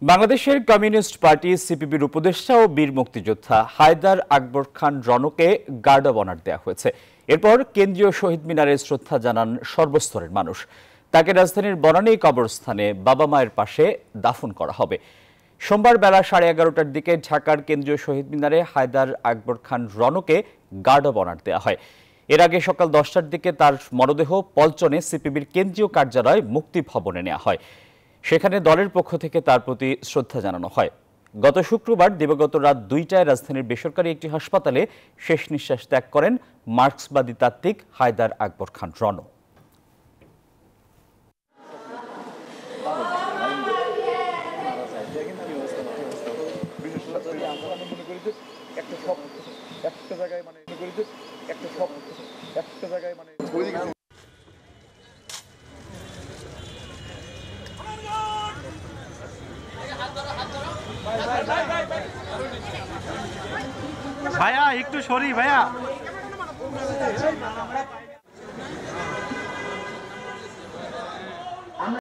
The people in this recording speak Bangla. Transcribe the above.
বাংলাদেশের কমিউনিস্ট পার্টি সিপিবির উপদেষ্টা ও বীর মুক্তিযোদ্ধা হায়দার আকবর খান রনকে গার্ড অব অনার দেওয়া হয়েছে। এরপর কেন্দ্রীয় শহীদ মিনারে শ্রদ্ধা জানান সর্বস্তরের মানুষ। তাকে রাজধানীর বনানী কবরস্থানে বাবা মায়ের পাশে দাফন করা হবে। সোমবার বেলা 11:30টার দিকে ঢাকার কেন্দ্রীয় শহীদ মিনারে হায়দার আকবর খান রনকে গার্ড অব অনার দেওয়া হয়। এর আগে সকাল 10টার দিকে তার মরদেহ পল্টনে সিপিবির কেন্দ্রীয় কার্যালয় মুক্তি ভবনে নেওয়া হয়। সেখানে দলের পক্ষ থেকে তার প্রতি শ্রদ্ধা জানানো হয়। গত শুক্রবার দিবাগত রাত 2টায় রাজধানীর বেসরকারি একটি হাসপাতালে শেষ নিঃশ্বাস ত্যাগ করেন মার্ক্সবাদী তাত্ত্বিক হায়দার আকবর খান রন। ভাইয়া একটু সরি ভাইয়া।